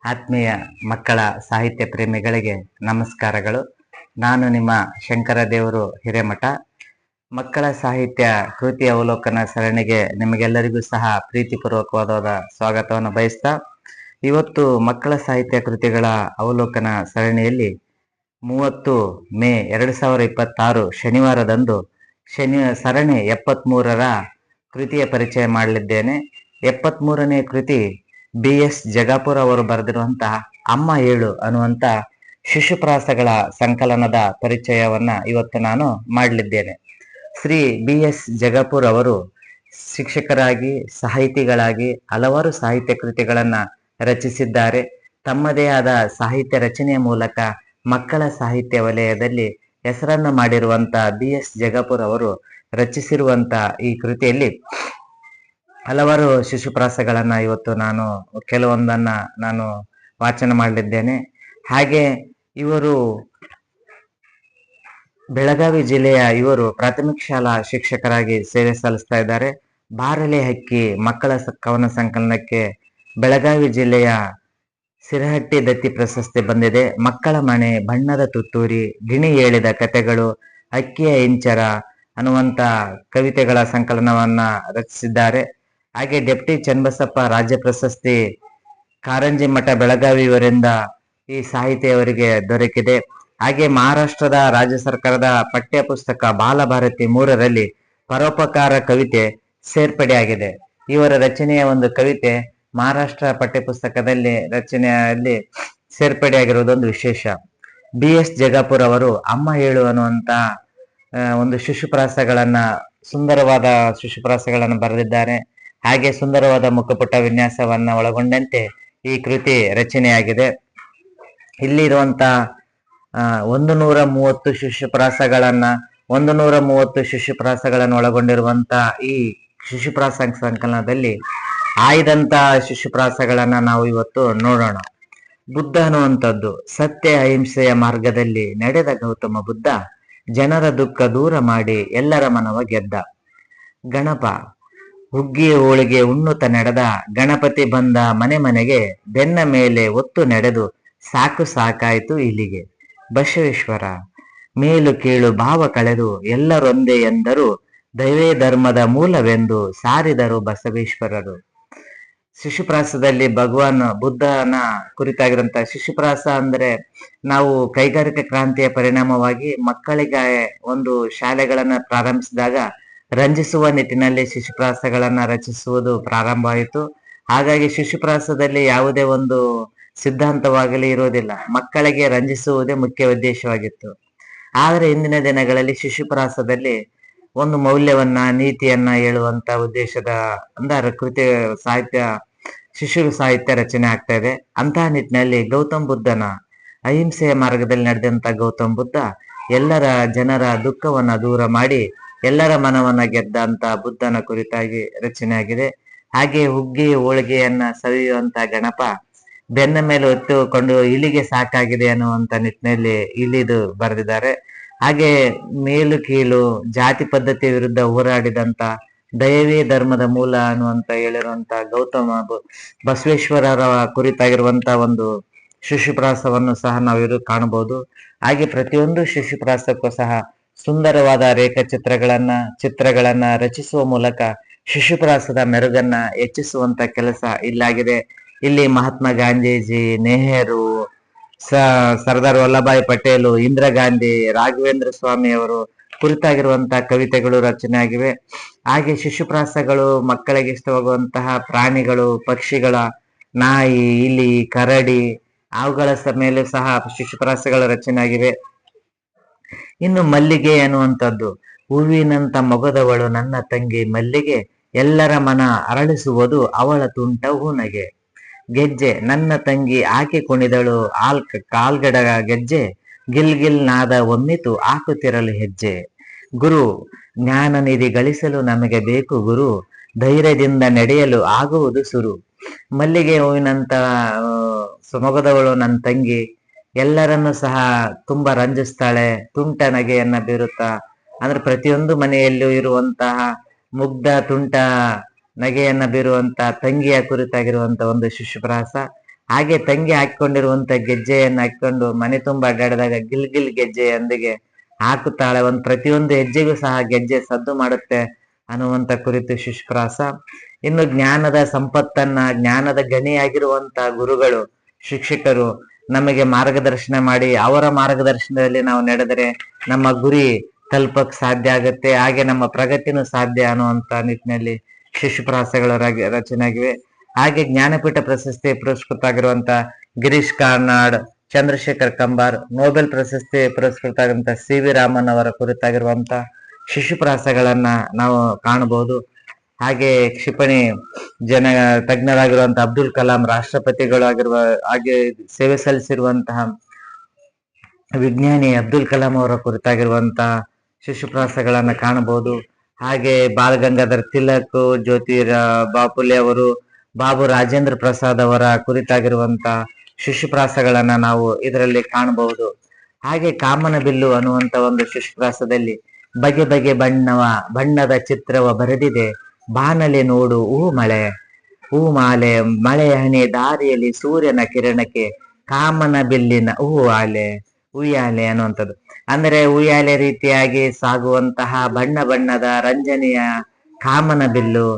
ಆತ್ಮೀಯ ಮಕ್ಕಳ ಸಾಹಿತ್ಯ ಪ್ರೇಮಿಗಳಿಗೆ ನಮಸ್ಕಾರಗಳು. ನಾನು ನಿಮ್ಮ ಶಂಕರ ದೇವರು ಹಿರೇಮಠ. ಮಕ್ಕಳ ಸಾಹಿತ್ಯ ಕೃತಿ ಅವಲೋಕನ ಸರಣಿಗೆ ನಿಮಗೆಲ್ಲರಿಗೂ ಸಹ ಪ್ರೀತಿಪೂರ್ವಕವಾದ ಸ್ವಾಗತವನ್ನು ಬಯಸ್ತಾ, ಇವತ್ತು ಮಕ್ಕಳ ಸಾಹಿತ್ಯ ಕೃತಿಗಳ ಅವಲೋಕನ ಸರಣಿಯಲ್ಲಿ 30 ಮೇ 2026 ಶನಿವಾರದಂದು ಸರಣಿ 73ರ ಕೃತಿಯ ಪರಿಚಯ ಮಾಡಲಿದ್ದೇನೆ. 73ನೇ ಕೃತಿ BS ಜಗಾಪುರ ಅವರು ಬರೆದಿರುವಂತಹ ಅಮ್ಮ ಏಳು ಅನ್ನುವಂತ ಶಿಶುಪ್ರಾಸಗಳ ಸಂಕಲನದ ಪರಿಚಯವನ್ನ ಇವತ್ತು ನಾನು ಮಾಡಲಿದ್ದೇನೆ. ಶ್ರೀ BS ಜಗಾಪುರ್ ಅವರು ಶಿಕ್ಷಕರಾಗಿ, ಸಾಹಿತಿಗಳಾಗಿ ಹಲವಾರು ಸಾಹಿತ್ಯ ಕೃತಿಗಳನ್ನ ರಚಿಸಿದ್ದಾರೆ. ತಮ್ಮದೇ ಆದ ಸಾಹಿತ್ಯ ರಚನೆಯ ಮೂಲಕ ಮಕ್ಕಳ ಸಾಹಿತ್ಯ ವಲಯದಲ್ಲಿ ಹೆಸರನ್ನು ಮಾಡಿರುವಂತ BS ಜಗಾಪುರ್ ಅವರು ರಚಿಸಿರುವಂತ ಈ ಕೃತಿಯಲ್ಲಿ ಹಲವಾರು ಶಿಶುಪ್ರಾಸಗಳನ್ನ ಇವತ್ತು ನಾನು ಕೆಲವೊಂದನ್ನ ನಾನು ವಾಚನ ಮಾಡಲಿದ್ದೇನೆ. ಹಾಗೆ ಇವರು ಬೆಳಗಾವಿ ಜಿಲ್ಲೆಯ ಪ್ರಾಥಮಿಕ ಶಾಲಾ ಶಿಕ್ಷಕರಾಗಿ ಸೇವೆ ಸಲ್ಲಿಸ್ತಾ ಇದ್ದಾರೆ. ಬಾರಲೆ ಹಕ್ಕಿ ಮಕ್ಕಳ ಕವನ ಸಂಕಲನಕ್ಕೆ ಬೆಳಗಾವಿ ಜಿಲ್ಲೆಯ ಸಿರಹಟ್ಟಿ ದತ್ತಿ ಪ್ರಶಸ್ತಿ ಬಂದಿದೆ. ಮಕ್ಕಳ ಮನೆ, ಬಣ್ಣದ ತುತ್ತೂರಿ, ಗಿಣಿ ಹೇಳಿದ ಕಥೆಗಳು, ಅಕ್ಕಿಯ ಇಂಚರ ಅನ್ನುವಂತ ಕವಿತೆಗಳ ಸಂಕಲನವನ್ನ ರಚಿಸಿದ್ದಾರೆ. ಹಾಗೆ ಡೆಪ್ಟಿ ಚನ್ನಬಸಪ್ಪ ರಾಜ್ಯ ಪ್ರಶಸ್ತಿ ಕಾರಂಜಿ ಮಠ ಬೆಳಗಾವಿ ಇವರಿಂದ ಈ ಸಾಹಿತ್ಯ ಅವರಿಗೆ ದೊರಕಿದೆ. ಹಾಗೆ ಮಹಾರಾಷ್ಟ್ರದ ರಾಜ್ಯ ಸರ್ಕಾರದ ಪಠ್ಯ ಪುಸ್ತಕ ಬಾಲಭಾರತಿ 3ರಲ್ಲಿ ಪರೋಪಕಾರ ಕವಿತೆ ಸೇರ್ಪಡೆಯಾಗಿದೆ. ಇವರ ರಚನೆಯ ಒಂದು ಕವಿತೆ ಮಹಾರಾಷ್ಟ್ರ ಪಠ್ಯ ಪುಸ್ತಕದಲ್ಲಿ ರಚನೆಯಲ್ಲಿ ಸೇರ್ಪಡೆಯಾಗಿರುವುದೊಂದು ವಿಶೇಷ. BS ಜಗಾಪುರ್ ಅವರು ಅಮ್ಮ ಏಳು ಅನ್ನುವಂತ ಒಂದು ಸುಂದರವಾದ ಶಿಶುಪ್ರಾಸಗಳನ್ನ ಬರೆದಿದ್ದಾರೆ. ಹಾಗೆ ಸುಂದರವಾದ ಮುಖಪುಟ ವಿನ್ಯಾಸವನ್ನ ಒಳಗೊಂಡಂತೆ ಈ ಕೃತಿ ರಚನೆಯಾಗಿದೆ. ಇಲ್ಲಿರುವಂತ 130 ಶಿಶುಪ್ರಾಸಗಳನ್ನು ಒಳಗೊಂಡಿರುವಂತ ಈ ಶಿಶುಪ್ರಾಸ ಸಂಕಲನದಲ್ಲಿ ಆಯ್ದಂತ ಶಿಶುಪ್ರಾಸಗಳನ್ನ ನಾವು ಇವತ್ತು ನೋಡೋಣ. ಬುದ್ಧ ಅನ್ನುವಂಥದ್ದು. ಸತ್ಯ ಅಹಿಂಸೆಯ ಮಾರ್ಗದಲ್ಲಿ ನಡೆದ ಗೌತಮ ಬುದ್ಧ ಜನರ ದುಃಖ ದೂರ ಮಾಡಿ ಎಲ್ಲರ ಮನವ ಗೆದ್ದ. ಗಣಪ. ಹುಗ್ಗಿಯ ಹೋಳಿಗೆ ಉಣ್ಣುತ್ತ ನಡೆದ ಗಣಪತಿ ಬಂದ ಮನೆ ಮನೆಗೆ, ಬೆನ್ನ ಮೇಲೆ ಒತ್ತು ನಡೆದು ಸಾಕು ಸಾಕಾಯ್ತು ಇಲ್ಲಿಗೆ. ಬಸವೇಶ್ವರ. ಮೇಲು ಕೀಳು ಭಾವ ಕಳೆದು ಎಲ್ಲರೊಂದೇ ಎಂದರು, ದೈವೇ ಧರ್ಮದ ಮೂಲವೆಂದು ಸಾರಿದರು ಬಸವೇಶ್ವರರು. ಶಿಶುಪ್ರಾಸದಲ್ಲಿ ಭಗವಾನ್ ಬುದ್ಧನ ಕುರಿತಾಗಿರುವಂತಹ ಶಿಶುಪ್ರಾಸ ಅಂದ್ರೆ ನಾವು ಕೈಗಾರಿಕಾ ಕ್ರಾಂತಿಯ ಪರಿಣಾಮವಾಗಿ ಮಕ್ಕಳಿಗೆ ಒಂದು ಶಾಲೆಗಳನ್ನ ಪ್ರಾರಂಭಿಸಿದಾಗ ರಂಜಿಸುವ ನಿಟ್ಟಿನಲ್ಲಿ ಶಿಶುಪ್ರಾಸಗಳನ್ನ ರಚಿಸುವುದು ಪ್ರಾರಂಭವಾಯಿತು. ಹಾಗಾಗಿ ಶಿಶುಪ್ರಾಸದಲ್ಲಿ ಯಾವುದೇ ಒಂದು ಸಿದ್ಧಾಂತವಾಗಲಿ ಇರುವುದಿಲ್ಲ, ಮಕ್ಕಳಿಗೆ ರಂಜಿಸುವುದೇ ಮುಖ್ಯ ಉದ್ದೇಶವಾಗಿತ್ತು. ಆದರೆ ಇಂದಿನ ದಿನಗಳಲ್ಲಿ ಶಿಶುಪ್ರಾಸದಲ್ಲಿ ಒಂದು ಮೌಲ್ಯವನ್ನ, ನೀತಿಯನ್ನ ಹೇಳುವಂತ ಉದ್ದೇಶದ ಕೃತಿ ಶಿಶು ಸಾಹಿತ್ಯ ರಚನೆ ಆಗ್ತಾ ಇದೆ. ಅಂತಹ ನಿಟ್ಟಿನಲ್ಲಿ ಗೌತಮ್ ಬುದ್ಧನ ಅಹಿಂಸೆಯ ಮಾರ್ಗದಲ್ಲಿ ನಡೆದಂತ ಗೌತಮ್ ಬುದ್ಧ ಎಲ್ಲರ ಜನರ ದುಃಖವನ್ನ ದೂರ ಮಾಡಿ ಎಲ್ಲರ ಮನವನ್ನ ಗೆದ್ದಂತ ಬುದ್ಧನ ಕುರಿತಾಗಿ ರಚನೆಯಾಗಿದೆ. ಹಾಗೆ ಹುಗ್ಗಿ ಹೋಳಿಗೆಯನ್ನ ಸವಿಯುವಂತ ಗಣಪ ಬೆನ್ನ ಮೇಲೆ ಹೊತ್ತುಕೊಂಡು ಇಲಿಗೆ ಸಾಕಾಗಿದೆ ಅನ್ನುವಂತ ನಿಟ್ಟಿನಲ್ಲಿ ಇಲಿದು ಬರೆದಿದ್ದಾರೆ. ಹಾಗೆ ಮೇಲು ಕೀಳು ಜಾತಿ ಪದ್ಧತಿ ವಿರುದ್ಧ ಹೋರಾಡಿದಂತ ದಯವೇ ಧರ್ಮದ ಮೂಲ ಅನ್ನುವಂತ ಹೇಳಿರುವಂತ ಗೌತಮ ಬಸವೇಶ್ವರರ ಕುರಿತಾಗಿರುವಂತ ಒಂದು ಶಿಶುಪ್ರಾಸವನ್ನು ಸಹ ನಾವಿರು ಕಾಣಬಹುದು. ಹಾಗೆ ಪ್ರತಿಯೊಂದು ಶಿಶುಪ್ರಾಸಕ್ಕೂ ಸಹ ಸುಂದರವಾದ ಚಿತ್ರಗಳನ್ನ ರಚಿಸುವ ಮೂಲಕ ಶಿಶುಪ್ರಾಸದ ಮೆರುಗನ್ನ ಹೆಚ್ಚಿಸುವಂತ ಕೆಲಸ ಇಲ್ಲಾಗಿದೆ. ಇಲ್ಲಿ ಮಹಾತ್ಮ ಗಾಂಧೀಜಿ, ನೆಹರು, ಸರ್ದಾರ್ ವಲ್ಲಭಾಯ್ ಪಟೇಲ್, ಇಂದಿರಾ ಗಾಂಧಿ, ರಾಘವೇಂದ್ರ ಸ್ವಾಮಿ ಅವರು ಕುರಿತಾಗಿರುವಂತಹ ಕವಿತೆಗಳು ರಚನೆ ಆಗಿವೆ. ಹಾಗೆ ಶಿಶುಪ್ರಾಸಗಳು ಮಕ್ಕಳಿಗೆ ಇಷ್ಟವಾಗುವಂತಹ ಪ್ರಾಣಿಗಳು, ಪಕ್ಷಿಗಳ, ನಾಯಿ, ಇಲಿ, ಕರಡಿ, ಅವುಗಳ ಮೇಲೂ ಸಹ ಶಿಶುಪ್ರಾಸಗಳ ರಚನೆ ಆಗಿವೆ. ಇನ್ನು ಮಲ್ಲಿಗೆ ಅನ್ನುವಂಥದ್ದು. ಹೂವಿನಂತ ಮೊಗದವಳು ನನ್ನ ತಂಗಿ ಮಲ್ಲಿಗೆ, ಎಲ್ಲರ ಮನ ಅರಳಿಸುವುದು ಅವಳ ತುಂಟ ಹೂನಗೆ. ಗೆಜ್ಜೆ. ನನ್ನ ತಂಗಿ ಆಕೆ ಕುಣಿದಳು ಕಾಲ್ಗಡ ಗೆಜ್ಜೆ, ಗಿಲ್ ಗಿಲ್ ನಾದ ಒಮ್ಮಿತು ಹಾಕುತ್ತಿರಲು ಹೆಜ್ಜೆ. ಗುರು. ಜ್ಞಾನ ನಿಧಿ ಗಳಿಸಲು ನಮಗೆ ಬೇಕು ಗುರು, ಧೈರ್ಯದಿಂದ ನಡೆಯಲು ಆಗುವುದು ಸುರು. ಮಲ್ಲಿಗೆ ಹೂವಿನಂತ ಮೊಗದವಳು ನನ್ನ ತಂಗಿ ಎಲ್ಲರನ್ನು ಸಹ ತುಂಬಾ ರಂಜಿಸ್ತಾಳೆ, ತುಂಟ ನಗೆಯನ್ನ ಬೀರುತ್ತಾ. ಅಂದ್ರೆ ಪ್ರತಿಯೊಂದು ಮನೆಯಲ್ಲೂ ಇರುವಂತಹ ಮುಗ್ಧ ತುಂಟ ನಗೆಯನ್ನ ಬೀರುವಂತ ತಂಗಿಯ ಕುರಿತಾಗಿರುವಂತ ಒಂದು ಶಿಶುಪ್ರಾಸ. ಹಾಗೆ ತಂಗಿ ಹಾಕೊಂಡಿರುವಂತ ಗೆಜ್ಜೆಯನ್ನು ಹಾಕೊಂಡು ಮನೆ ತುಂಬಾ ಅಡ್ಡಾಡಿದಾಗ ಗಿಲ್ ಗಿಲ್ ಗೆಜ್ಜೆಯೊಂದಿಗೆ ಹಾಕುತ್ತಾಳೆ. ಪ್ರತಿಯೊಂದು ಹೆಜ್ಜೆಗೂ ಸಹ ಗೆಜ್ಜೆ ಸದ್ದು ಮಾಡುತ್ತೆ ಅನ್ನುವಂತ ಕುರಿತು ಶಿಶುಪ್ರಾಸ. ಇನ್ನು ಜ್ಞಾನದ ಸಂಪತ್ತನ್ನ, ಜ್ಞಾನದ ಗಣಿಯಾಗಿರುವಂತ ಗುರುಗಳು, ಶಿಕ್ಷಕರು ನಮಗೆ ಮಾರ್ಗದರ್ಶನ ಮಾಡಿ ಅವರ ಮಾರ್ಗದರ್ಶನದಲ್ಲಿ ನಾವು ನಡೆದರೆ ನಮ್ಮ ಗುರಿ ತಲುಪಕ್ ಸಾಧ್ಯ ಆಗುತ್ತೆ, ಹಾಗೆ ನಮ್ಮ ಪ್ರಗತಿನೂ ಸಾಧ್ಯ ಅನ್ನುವಂತ ನಿಟ್ಟಿನಲ್ಲಿ ಶಿಶುಪ್ರಾಸಗಳ ರಚನೆ ಆಗಿವೆ. ಹಾಗೆ ಜ್ಞಾನಪೀಠ ಪ್ರಶಸ್ತಿ ಪುರಸ್ಕೃತ ಆಗಿರುವಂತ ಗಿರೀಶ್ ಕಾರ್ನಾಡ್, ಚಂದ್ರಶೇಖರ್ ಕಂಬಾರ್, ನೊಬೆಲ್ ಪ್ರಶಸ್ತಿ ಪುರಸ್ಕೃತ ಆಗಿರುವಂತ ಸಿ.ವಿ. ರಾಮನ್ ಅವರ ಕುರಿತಾಗಿರುವಂತ ಶಿಶುಪ್ರಾಸಗಳನ್ನ ನಾವು ಕಾಣಬಹುದು. ಹಾಗೆ ಕ್ಷಿಪಣಿ ತಜ್ಞರಾಗಿರುವಂತ ಅಬ್ದುಲ್ ಕಲಾಂ, ರಾಷ್ಟ್ರಪತಿಗಳಾಗಿರುವ ಹಾಗೆ ಸೇವೆ ಸಲ್ಲಿಸಿರುವಂತಹ ವಿಜ್ಞಾನಿ ಅಬ್ದುಲ್ ಕಲಾಂ ಅವರ ಕುರಿತಾಗಿರುವಂತಹ ಶಿಶುಪ್ರಾಸಗಳನ್ನ ಕಾಣಬಹುದು. ಹಾಗೆ ಬಾಲ ಗಂಗಾಧರ್ ತಿಲಕ್, ಬಾಪುಲೆ ಅವರು, ಬಾಬು ರಾಜೇಂದ್ರ ಪ್ರಸಾದ್ ಅವರ ಕುರಿತಾಗಿರುವಂತ ಶಿಶುಪ್ರಾಸಗಳನ್ನ ನಾವು ಇದರಲ್ಲಿ ಕಾಣಬಹುದು. ಹಾಗೆ ಕಾಮನ ಬಿಲ್ಲು ಅನ್ನುವಂತ ಒಂದು ಶಿಶುಪ್ರಾಸದಲ್ಲಿ ಬಗೆ ಬಗೆ ಬಣ್ಣದ ಚಿತ್ರವ ಬರೆದಿದೆ ಬಾನಲೆ ನೋಡು ಹೂ ಮಾಲೆ, ಮಳೆಯ ಹನಿ ದಾರಿಯಲ್ಲಿ ಸೂರ್ಯನ ಕಿರಣಕ್ಕೆ ಕಾಮನ ಬಿಲ್ಲಿನ ಉಯ್ಯಾಲೆ ಅನ್ನುವಂಥದ್ದು. ಅಂದರೆ ಉಯ್ಯಾಲೆ ರೀತಿಯಾಗಿ ಸಾಗುವಂತಹ ಬಣ್ಣದ ರಂಜನೆಯ ಕಾಮನ ಬಿಲ್ಲು.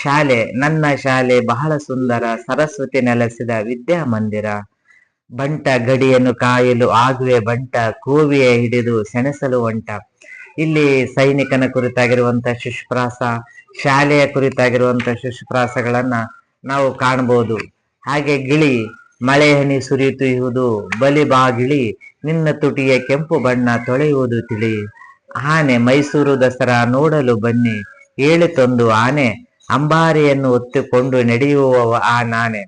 ಶಾಲೆ, ನನ್ನ ಶಾಲೆ ಬಹಳ ಸುಂದರ, ಸರಸ್ವತಿ ನೆಲೆಸಿದ ವಿದ್ಯಾಮಂದಿರ. ಬಂಟ ಗಡಿಯನ್ನು ಕಾಯಲು ಆಗುವೆ ಬಂಟ, ಕೋವಿಯ ಹಿಡಿದು ಸೆಣಸಲು ಒಂಟ. ಇಲ್ಲಿ ಸೈನಿಕನ ಕುರಿತಾಗಿರುವಂತ ಶಿಶುಪ್ರಾಸ, ಶಾಲೆಯ ಕುರಿತಾಗಿರುವಂತ ಶಿಶುಪ್ರಾಸಗಳನ್ನ ನಾವು ಕಾಣಬಹುದು. ಹಾಗೆ ಗಿಳಿ, ಮಳೆ ಹನಿ ಸುರಿಯುವುದು ಬಲಿ ಬಾಗಿಳಿ, ನಿನ್ನ ತುಟಿಯ ಕೆಂಪು ಬಣ್ಣ ತೊಳೆಯುವುದು ತಿಳಿ. ಆನೆ, ಮೈಸೂರು ದಸರಾ ನೋಡಲು ಬನ್ನಿ, ಏಳಿತೊಂದು ಆನೆ, ಅಂಬಾರಿಯನ್ನು ಒತ್ತಿಕೊಂಡು ನಡೆಯುವ ಆ ನಾನೆ.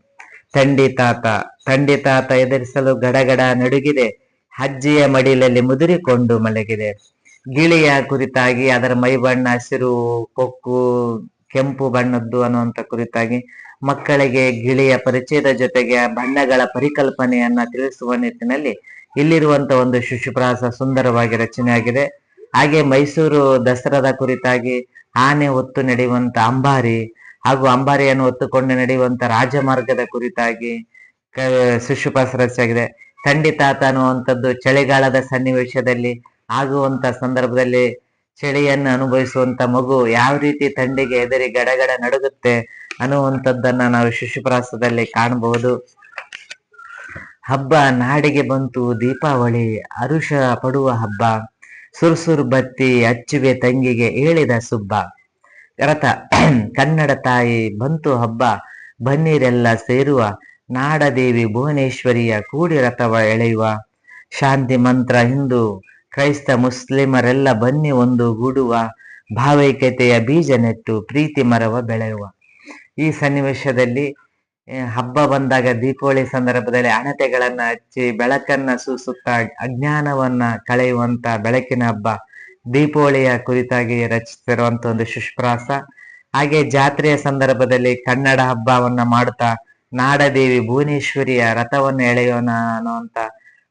ತಂಡಿ ತಾತ ಎದುರಿಸಲು ಗಡಗಡ ನಡುಗಿದೆ, ಅಜ್ಜಿಯ ಮಡಿಲಲ್ಲಿ ಮುದುರಿಕೊಂಡು ಮಲಗಿದೆ. ಗಿಳಿಯ ಕುರಿತಾಗಿ ಅದರ ಮೈ ಬಣ್ಣ ಹಸಿರು, ಕೊಕ್ಕು ಕೆಂಪು ಬಣ್ಣದ್ದು ಅನ್ನುವಂತ ಕುರಿತಾಗಿ ಮಕ್ಕಳಿಗೆ ಗಿಳಿಯ ಪರಿಚಯದ ಜೊತೆಗೆ ಬಣ್ಣಗಳ ಪರಿಕಲ್ಪನೆಯನ್ನ ತಿಳಿಸುವ ನಿಟ್ಟಿನಲ್ಲಿ ಇಲ್ಲಿರುವಂತ ಒಂದು ಶಿಶುಪ್ರಾಸ ಸುಂದರವಾಗಿ ರಚನೆಯಾಗಿದೆ. ಹಾಗೆ ಮೈಸೂರು ದಸರಾದ ಕುರಿತಾಗಿ ಆನೆ ಹೊತ್ತು ನಡೆಯುವಂತ ಅಂಬಾರಿ ಹಾಗೂ ಅಂಬಾರಿಯನ್ನು ಹೊತ್ತುಕೊಂಡು ನಡೆಯುವಂತ ರಾಜಮಾರ್ಗದ ಕುರಿತಾಗಿ ಶಿಶುಪ್ರಾಸ ರಚನೆಯಾಗಿದೆ. ತಾತ ಅನ್ನುವಂಥದ್ದು ಚಳಿಗಾಲದ ಸನ್ನಿವೇಶದಲ್ಲಿ ಆಗುವಂತ ಸಂದರ್ಭದಲ್ಲಿ ಚಳಿಯನ್ನು ಅನುಭವಿಸುವಂತ ಮಗು ಯಾವ ರೀತಿ ಥಂಡಿಗೆ ಎದುರಿ ಗಡಗಡ ನಡುಗುತ್ತೆ ಅನ್ನುವಂಥದ್ದನ್ನ ನಾವು ಶಿಶುಪ್ರಾಸದಲ್ಲಿ ಕಾಣಬಹುದು. ಹಬ್ಬ ನಾಡಿಗೆ ಬಂತು ದೀಪಾವಳಿ, ಹರುಷ ಪಡುವ ಹಬ್ಬ, ಸುರ್ಸುರ್ ಬತ್ತಿ ಹಚ್ಚುವೆ ತಂಗಿಗೆ ಹೇಳಿದ ಸುಬ್ಬ. ರಥ, ಕನ್ನಡ ತಾಯಿ ಬಂತು ಹಬ್ಬ, ಬನ್ನಿರೆಲ್ಲ ಸೇರುವ, ನಾಡದೇವಿ ಭುವನೇಶ್ವರಿಯ ಕೂಡಿ ರಥವ ಎಳೆಯುವ. ಶಾಂತಿ ಮಂತ್ರ ಹಿಂದೂ ಕ್ರೈಸ್ತ ಮುಸ್ಲಿಮರೆಲ್ಲ ಬನ್ನಿ ಒಂದು ಗೂಡುವ, ಭಾವೈಕ್ಯತೆಯ ಬೀಜ ನೆಟ್ಟು ಪ್ರೀತಿ ಮರವ ಬೆಳೆಯುವ. ಈ ಸನ್ನಿವೇಶದಲ್ಲಿ ಹಬ್ಬ ಬಂದಾಗ ದೀಪಾವಳಿ ಸಂದರ್ಭದಲ್ಲಿ ಹಣತೆಗಳನ್ನ ಹಚ್ಚಿ ಬೆಳಕನ್ನ ಸೂಸುತ್ತಾ ಅಜ್ಞಾನವನ್ನ ಕಳೆಯುವಂತ ಬೆಳಕಿನ ಹಬ್ಬ ದೀಪಾವಳಿಯ ಕುರಿತಾಗಿ ರಚಿಸಿರುವಂತ ಒಂದು ಶಿಶುಪ್ರಾಸ. ಹಾಗೆ ಜಾತ್ರೆಯ ಸಂದರ್ಭದಲ್ಲಿ ಕನ್ನಡ ಹಬ್ಬವನ್ನ ಮಾಡುತ್ತಾ ನಾಡದೇವಿ ಭುವನೇಶ್ವರಿಯ ರಥವನ್ನು ಎಳೆಯೋಣ ಅನ್ನುವಂತ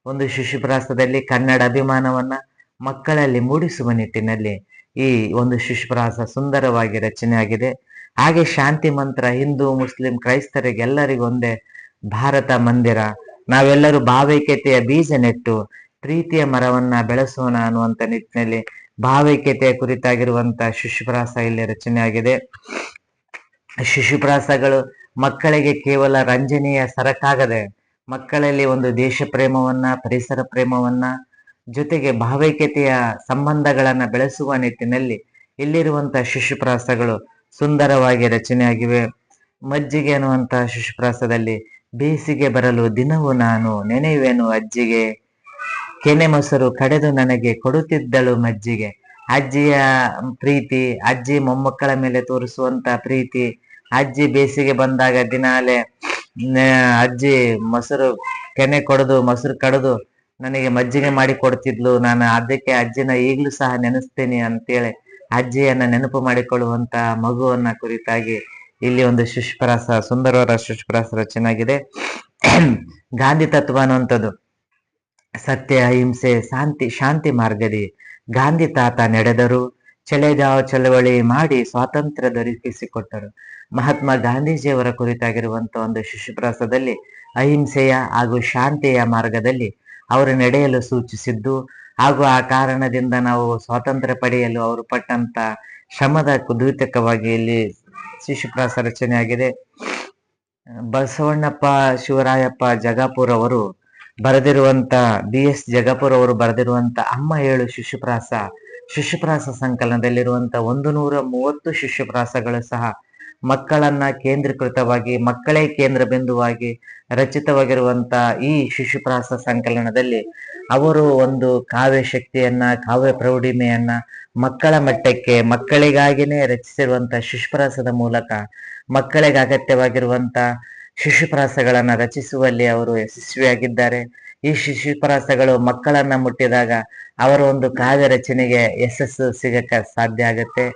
ಒಂದು ಶಿಶುಪ್ರಾಸದಲ್ಲಿ ಕನ್ನಡ ಅಭಿಮಾನವನ್ನ ಮಕ್ಕಳಲ್ಲಿ ಮೂಡಿಸುವ ನಿಟ್ಟಿನಲ್ಲಿ ಈ ಒಂದು ಶಿಶುಪ್ರಾಸ ಸುಂದರವಾಗಿ ರಚನೆಯಾಗಿದೆ. ಹಾಗೆ ಶಾಂತಿ ಮಂತ್ರ ಹಿಂದೂ ಮುಸ್ಲಿಂ ಕ್ರೈಸ್ತರಿಗೆಲ್ಲರಿಗೂ ಒಂದೇ ಭಾರತ ಮಂದಿರ, ನಾವೆಲ್ಲರೂ ಭಾವೈಕ್ಯತೆಯ ಬೀಜ ನೆಟ್ಟು ಪ್ರೀತಿಯ ಮರವನ್ನ ಬೆಳೆಸೋಣ ಅನ್ನುವಂತ ನಿಟ್ಟಿನಲ್ಲಿ ಭಾವೈಕ್ಯತೆಯ ಕುರಿತಾಗಿರುವಂತ ಶಿಶುಪ್ರಾಸ ಇಲ್ಲಿ ರಚನೆಯಾಗಿದೆ. ಶಿಶುಪ್ರಾಸಗಳು ಮಕ್ಕಳಿಗೆ ಕೇವಲ ರಂಜನೆಯ ಸರಕಾಗದೆ ಮಕ್ಕಳಲ್ಲಿ ಒಂದು ದೇಶ ಪ್ರೇಮವನ್ನ, ಪರಿಸರ ಪ್ರೇಮವನ್ನ, ಜೊತೆಗೆ ಭಾವೈಕ್ಯತೆಯ ಸಂಬಂಧಗಳನ್ನ ಬೆಳೆಸುವ ನಿಟ್ಟಿನಲ್ಲಿ ಇಲ್ಲಿರುವಂತ ಶಿಶುಪ್ರಾಸಗಳು ಸುಂದರವಾಗಿ ರಚನೆಯಾಗಿವೆ. ಮಜ್ಜಿಗೆ ಅನ್ನುವಂತಹ ಶಿಶುಪ್ರಾಸದಲ್ಲಿ ಬೇಸಿಗೆ ಬರಲು ದಿನವೂ ನಾನು ನೆನೆಯುವೆನು ಅಜ್ಜಿಗೆ, ಕೆನೆ ಮೊಸರು ಕಡೆದು ನನಗೆ ಕೊಡುತ್ತಿದ್ದಳು ಮಜ್ಜಿಗೆ. ಅಜ್ಜಿಯ ಪ್ರೀತಿ, ಅಜ್ಜಿ ಮೊಮ್ಮಕ್ಕಳ ಮೇಲೆ ತೋರಿಸುವಂತ ಪ್ರೀತಿ, ಅಜ್ಜಿ ಬೇಸಿಗೆ ಬಂದಾಗ ದಿನಾಲೆ ಅಜ್ಜಿ ಮೊಸರು ಕೆನೆ ಕೊಡದು ಮೊಸರು ಕಡದು ನನಗೆ ಮಜ್ಜಿಗೆ ಮಾಡಿ ಕೊಡ್ತಿದ್ಲು, ನಾನು ಅದಕ್ಕೆ ಅಜ್ಜಿನ ಈಗ್ಲೂ ಸಹ ನೆನೆಸ್ತೀನಿ ಅಂತೇಳಿ ಅಜ್ಜಿಯನ್ನ ನೆನಪು ಮಾಡಿಕೊಳ್ಳುವಂತ ಮಗುವನ್ನ ಕುರಿತಾಗಿ ಇಲ್ಲಿ ಒಂದು ಶಿಶುಪ್ರಾಸ, ಸುಂದರವಾದ ಶಿಶುಪ್ರಾಸ ರಚನೆಯಾಗಿದೆ. ಗಾಂಧಿ ತತ್ವ ಅನ್ನುವಂಥದ್ದು ಸತ್ಯ, ಅಹಿಂಸೆ, ಶಾಂತಿ ಮಾರ್ಗದಿ ಗಾಂಧಿ ತಾತ ನಡೆದರು, ಚಳಿಗಾವ ಚಳವಳಿ ಮಾಡಿ ಸ್ವಾತಂತ್ರ್ಯ ದೊರಕಿಸಿಕೊಟ್ಟರು. ಮಹಾತ್ಮ ಗಾಂಧೀಜಿಯವರ ಕುರಿತಾಗಿರುವಂತಹ ಒಂದು ಶಿಶುಪ್ರಾಸದಲ್ಲಿ ಅಹಿಂಸೆಯ ಹಾಗೂ ಶಾಂತಿಯ ಮಾರ್ಗದಲ್ಲಿ ಅವರು ನಡೆಯಲು ಸೂಚಿಸಿದ್ದು, ಹಾಗೂ ಆ ಕಾರಣದಿಂದ ನಾವು ಸ್ವಾತಂತ್ರ್ಯ ಪಡೆಯಲು ಅವರು ಪಟ್ಟಂತ ಶ್ರಮದ ದ್ಯೋತಕವಾಗಿ ಇಲ್ಲಿ ಶಿಶುಪ್ರಾಸ ರಚನೆಯಾಗಿದೆ. ಬಸವಣ್ಣಪ್ಪ ಶಿವರಾಯಪ್ಪ ಜಗಾಪುರ್ ಅವರು ಬರೆದಿರುವಂತ BS ಜಗಾಪುರ್ ಅವರು ಬರೆದಿರುವಂತ ಅಮ್ಮ ಏಳು ಶಿಶುಪ್ರಾಸ ಸಂಕಲನದಲ್ಲಿರುವಂತ 130 ಶಿಶುಪ್ರಾಸಗಳು ಸಹ ಮಕ್ಕಳನ್ನ ಕೇಂದ್ರೀಕೃತವಾಗಿ, ಮಕ್ಕಳೇ ಕೇಂದ್ರ ಬಿಂದುವಾಗಿ ರಚಿತವಾಗಿರುವಂತ ಈ ಶಿಶುಪ್ರಾಸ ಸಂಕಲನದಲ್ಲಿ ಅವರು ಒಂದು ಕಾವ್ಯ ಶಕ್ತಿಯನ್ನ, ಕಾವ್ಯ ಪ್ರೌಢಿಮೆಯನ್ನ ಮಕ್ಕಳ ಮಟ್ಟಕ್ಕೆ, ಮಕ್ಕಳಿಗಾಗಿನೇ ರಚಿಸಿರುವಂತ ಶಿಶುಪ್ರಾಸದ ಮೂಲಕ ಮಕ್ಕಳಿಗೆ ಅಗತ್ಯವಾಗಿರುವಂತ ಶಿಶುಪ್ರಾಸಗಳನ್ನ ರಚಿಸುವಲ್ಲಿ ಅವರು ಯಶಸ್ವಿಯಾಗಿದ್ದಾರೆ. ಈ ಶಿಶುಪ್ರಾಸಗಳು ಮಕ್ಕಳನ್ನ ಮುಟ್ಟಿದಾಗ ಅವರ ಒಂದು ಕಾವ್ಯ ರಚನೆಗೆ ಯಶಸ್ಸು ಸಿಗಕ್ಕೆ ಸಾಧ್ಯ ಆಗುತ್ತೆ.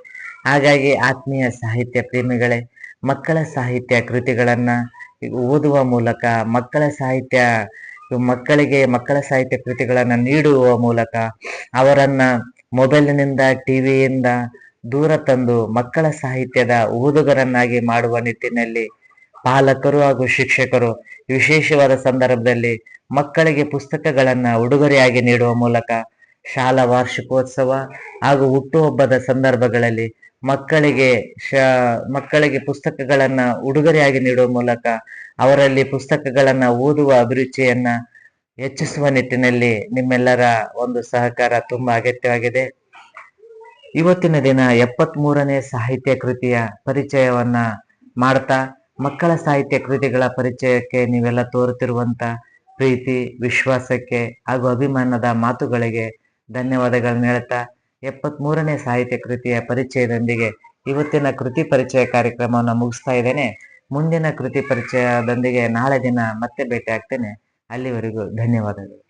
ಹಾಗಾಗಿ ಆತ್ಮೀಯ ಸಾಹಿತ್ಯ ಪ್ರೇಮಿಗಳೇ, ಮಕ್ಕಳ ಸಾಹಿತ್ಯ ಕೃತಿಗಳನ್ನ ಓದುವ ಮೂಲಕ, ಮಕ್ಕಳಿಗೆ ಮಕ್ಕಳ ಸಾಹಿತ್ಯ ಕೃತಿಗಳನ್ನ ನೀಡುವ ಮೂಲಕ ಅವರನ್ನ ಮೊಬೈಲಿನಿಂದ, ಟಿವಿಯಿಂದ ದೂರ ತಂದು ಮಕ್ಕಳ ಸಾಹಿತ್ಯದ ಓದುಗರನ್ನಾಗಿ ಮಾಡುವ ನಿಟ್ಟಿನಲ್ಲಿ ಪಾಲಕರು ಹಾಗೂ ಶಿಕ್ಷಕರು ವಿಶೇಷವಾದ ಸಂದರ್ಭದಲ್ಲಿ ಮಕ್ಕಳಿಗೆ ಪುಸ್ತಕಗಳನ್ನ ಉಡುಗೊರೆಯಾಗಿ ನೀಡುವ ಮೂಲಕ, ಶಾಲಾ ವಾರ್ಷಿಕೋತ್ಸವ ಹಾಗೂ ಹುಟ್ಟುಹಬ್ಬದ ಸಂದರ್ಭಗಳಲ್ಲಿ ಮಕ್ಕಳಿಗೆ ಪುಸ್ತಕಗಳನ್ನ ಉಡುಗೊರೆಯಾಗಿ ನೀಡುವ ಮೂಲಕ ಅವರಲ್ಲಿ ಪುಸ್ತಕಗಳನ್ನ ಓದುವ ಅಭಿರುಚಿಯನ್ನ ಹೆಚ್ಚಿಸುವ ನಿಟ್ಟಿನಲ್ಲಿ ನಿಮ್ಮೆಲ್ಲರ ಒಂದು ಸಹಕಾರ ತುಂಬಾ ಅಗತ್ಯವಾಗಿದೆ. ಇವತ್ತಿನ ದಿನ 73ನೇ ಸಾಹಿತ್ಯ ಕೃತಿಯ ಪರಿಚಯವನ್ನ ಮಾಡ್ತಾ, ಮಕ್ಕಳ ಸಾಹಿತ್ಯ ಕೃತಿಗಳ ಪರಿಚಯಕ್ಕೆ ನೀವೆಲ್ಲ ತೋರುತ್ತಿರುವಂತ ಪ್ರೀತಿ, ವಿಶ್ವಾಸಕ್ಕೆ ಹಾಗೂ ಅಭಿಮಾನದ ಮಾತುಗಳಿಗೆ ಧನ್ಯವಾದಗಳನ್ನ ಹೇಳ್ತಾ, 73ನೇ ಸಾಹಿತ್ಯ ಕೃತಿಯ ಪರಿಚಯದೊಂದಿಗೆ ಇವತ್ತಿನ ಕೃತಿ ಪರಿಚಯ ಕಾರ್ಯಕ್ರಮವನ್ನು ಮುಗಿಸ್ತಾ ಇದ್ದೇನೆ. ಮುಂದಿನ ಕೃತಿ ಪರಿಚಯದೊಂದಿಗೆ ನಾಳೆ ದಿನ ಮತ್ತೆ ಭೇಟಿ ಆಗ್ತೇನೆ. ಅಲ್ಲಿವರೆಗೂ ಧನ್ಯವಾದಗಳು.